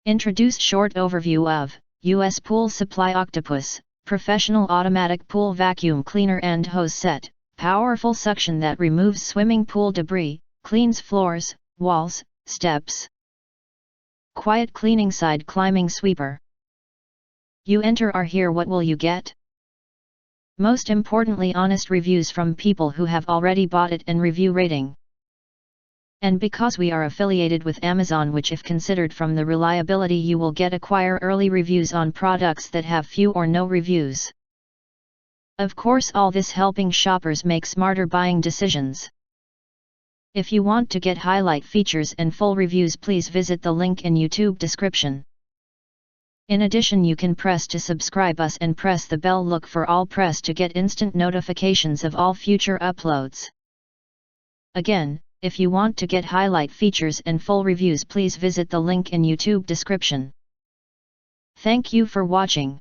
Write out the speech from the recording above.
Introduce short overview of US Pool Supply Octopus, professional automatic pool vacuum cleaner and hose set, powerful suction that removes swimming pool debris, cleans floors, walls, steps. Quiet cleaning side climbing sweeper. You enter or here, what will you get? Most importantly, honest reviews from people who have already bought it and review rating. And because we are affiliated with Amazon, which if considered from the reliability, you will get acquire early reviews on products that have few or no reviews. Of course, all this helping shoppers make smarter buying decisions. If you want to get highlight features and full reviews, please visit the link in YouTube description. In addition, you can press to subscribe us and press the bell. Look for all press to get instant notifications of all future uploads. Again, if you want to get highlight features and full reviews, please visit the link in YouTube description. Thank you for watching.